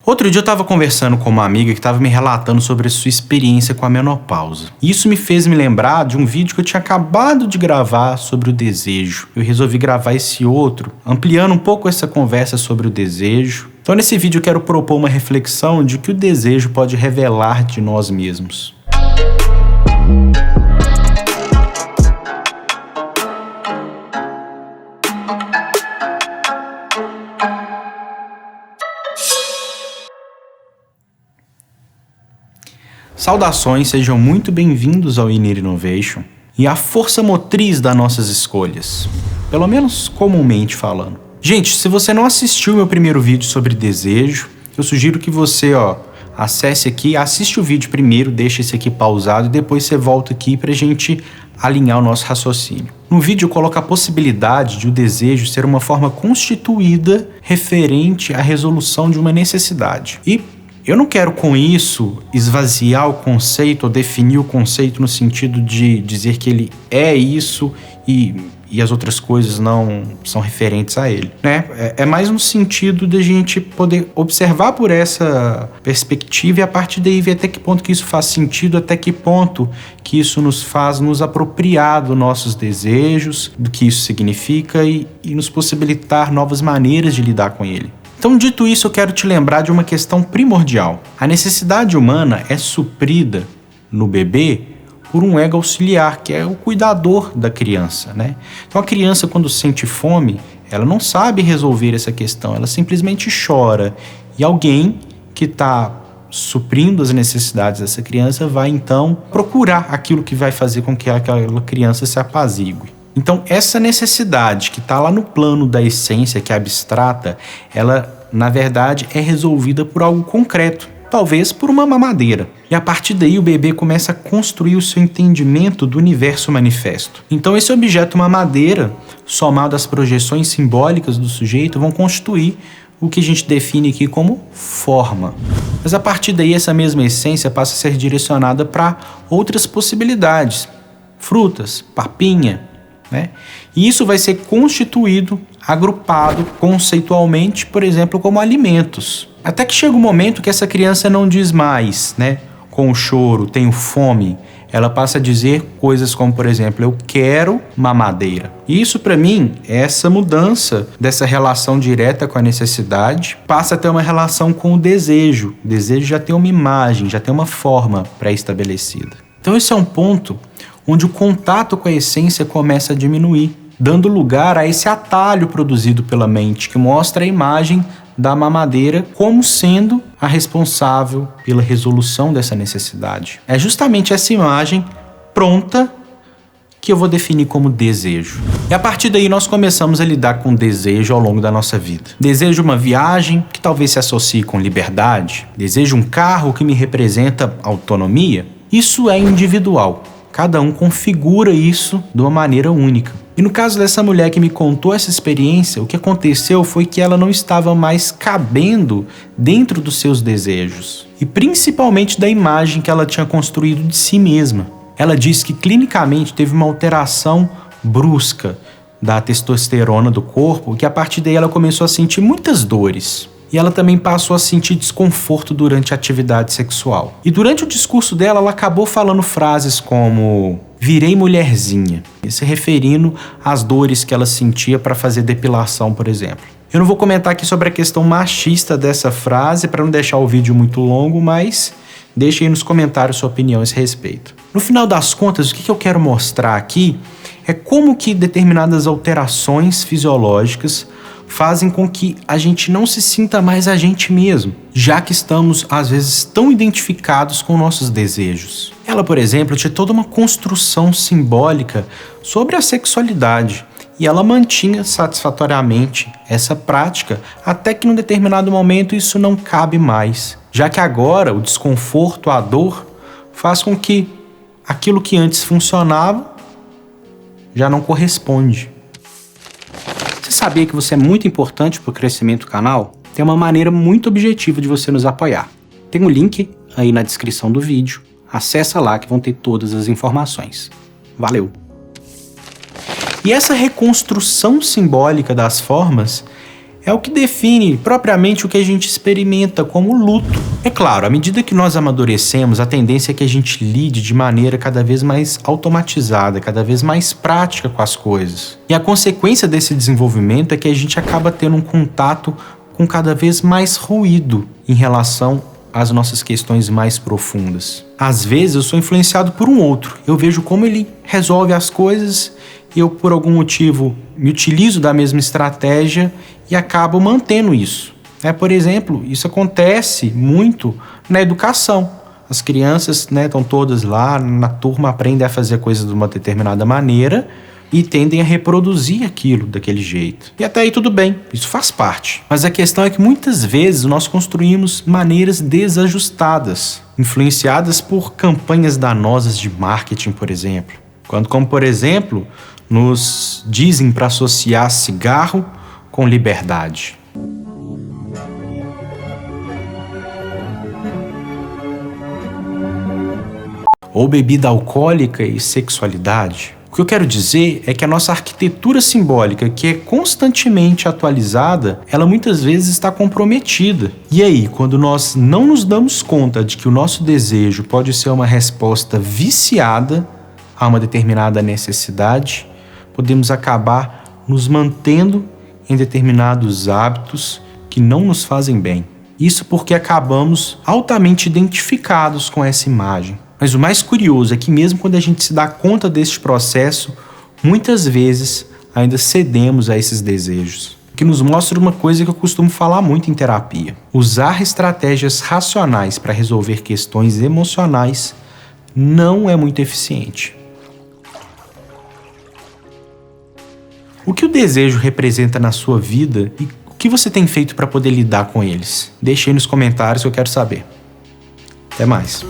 Outro dia eu estava conversando com uma amiga que estava me relatando sobre a sua experiência com a menopausa. E isso me fez me lembrar de um vídeo que eu tinha acabado de gravar sobre o desejo. Eu resolvi gravar esse outro, ampliando um pouco essa conversa sobre o desejo. Então nesse vídeo eu quero propor uma reflexão de que o desejo pode revelar de nós mesmos. Saudações, sejam muito bem-vindos ao Inner Innovation e a força motriz das nossas escolhas, pelo menos comumente falando. Gente, se você não assistiu meu primeiro vídeo sobre desejo, eu sugiro que você acesse aqui, assiste o vídeo primeiro, deixa esse aqui pausado e depois você volta aqui pra gente alinhar o nosso raciocínio. No vídeo eu coloco a possibilidade de o desejo ser uma forma constituída referente à resolução de uma necessidade. E eu não quero com isso esvaziar o conceito ou definir o conceito no sentido de dizer que ele é isso e as outras coisas não são referentes a ele, né? É mais no sentido de a gente poder observar por essa perspectiva e a partir daí ver até que ponto que isso faz sentido, até que ponto que isso nos faz nos apropriar dos nossos desejos, do que isso significa e nos possibilitar novas maneiras de lidar com ele. Então, dito isso, eu quero te lembrar de uma questão primordial. A necessidade humana é suprida no bebê por um ego auxiliar, que é o cuidador da criança, né? Então, a criança, quando sente fome, ela não sabe resolver essa questão, ela simplesmente chora. E alguém que está suprindo as necessidades dessa criança vai, então, procurar aquilo que vai fazer com que aquela criança se apazigue. Então, essa necessidade que está lá no plano da essência, que é abstrata, ela, na verdade, é resolvida por algo concreto, talvez por uma mamadeira. E a partir daí o bebê começa a construir o seu entendimento do universo manifesto. Então, esse objeto mamadeira, somado às projeções simbólicas do sujeito, vão constituir o que a gente define aqui como forma. Mas a partir daí, essa mesma essência passa a ser direcionada para outras possibilidades. Frutas, papinha, né? E isso vai ser constituído, agrupado conceitualmente, por exemplo, como alimentos. Até que chega um momento que essa criança não diz mais, né? Com o choro, tenho fome. Ela passa a dizer coisas como, por exemplo, eu quero mamadeira. E isso, para mim, é essa mudança dessa relação direta com a necessidade, passa a ter uma relação com o desejo. O desejo já tem uma imagem, já tem uma forma pré-estabelecida. Então esse é um ponto onde o contato com a essência começa a diminuir, dando lugar a esse atalho produzido pela mente, que mostra a imagem da mamadeira como sendo a responsável pela resolução dessa necessidade. É justamente essa imagem pronta que eu vou definir como desejo. E a partir daí nós começamos a lidar com desejo ao longo da nossa vida. Desejo uma viagem que talvez se associe com liberdade. Desejo um carro que me representa autonomia. Isso é individual. Cada um configura isso de uma maneira única. E no caso dessa mulher que me contou essa experiência, o que aconteceu foi que ela não estava mais cabendo dentro dos seus desejos. E principalmente da imagem que ela tinha construído de si mesma. Ela disse que clinicamente teve uma alteração brusca da testosterona do corpo, que a partir daí ela começou a sentir muitas dores. E ela também passou a sentir desconforto durante a atividade sexual. E durante o discurso dela, ela acabou falando frases como virei mulherzinha, se referindo às dores que ela sentia para fazer depilação, por exemplo. Eu não vou comentar aqui sobre a questão machista dessa frase para não deixar o vídeo muito longo, mas deixe aí nos comentários sua opinião a esse respeito. No final das contas, o que eu quero mostrar aqui é como que determinadas alterações fisiológicas fazem com que a gente não se sinta mais a gente mesmo, já que estamos, às vezes, tão identificados com nossos desejos. Ela, por exemplo, tinha toda uma construção simbólica sobre a sexualidade e ela mantinha satisfatoriamente essa prática até que, num determinado momento, isso não cabe mais, já que agora o desconforto, a dor, faz com que aquilo que antes funcionava já não corresponde. Você sabia que você é muito importante para o crescimento do canal? Tem uma maneira muito objetiva de você nos apoiar. Tem um link aí na descrição do vídeo. Acessa lá que vão ter todas as informações. Valeu! E essa reconstrução simbólica das formas é o que define propriamente o que a gente experimenta como luto. É claro, à medida que nós amadurecemos, a tendência é que a gente lide de maneira cada vez mais automatizada, cada vez mais prática com as coisas. E a consequência desse desenvolvimento é que a gente acaba tendo um contato com cada vez mais ruído em relação às nossas questões mais profundas. Às vezes eu sou influenciado por um outro, eu vejo como ele resolve as coisas e eu, por algum motivo, me utilizo da mesma estratégia e acabo mantendo isso. Por exemplo, isso acontece muito na educação. As crianças estão todas lá na turma, aprendem a fazer coisas de uma determinada maneira e tendem a reproduzir aquilo daquele jeito. E até aí tudo bem, isso faz parte. Mas a questão é que muitas vezes nós construímos maneiras desajustadas, influenciadas por campanhas danosas de marketing, por exemplo. Como por exemplo, nos dizem para associar cigarro com liberdade. Ou bebida alcoólica e sexualidade. O que eu quero dizer é que a nossa arquitetura simbólica, que é constantemente atualizada, ela muitas vezes está comprometida. E aí, quando nós não nos damos conta de que o nosso desejo pode ser uma resposta viciada a uma determinada necessidade, podemos acabar nos mantendo em determinados hábitos que não nos fazem bem. Isso porque acabamos altamente identificados com essa imagem. Mas o mais curioso é que mesmo quando a gente se dá conta deste processo, muitas vezes ainda cedemos a esses desejos. O que nos mostra uma coisa que eu costumo falar muito em terapia. Usar estratégias racionais para resolver questões emocionais não é muito eficiente. O que o desejo representa na sua vida e o que você tem feito para poder lidar com eles? Deixe aí nos comentários que eu quero saber. Até mais.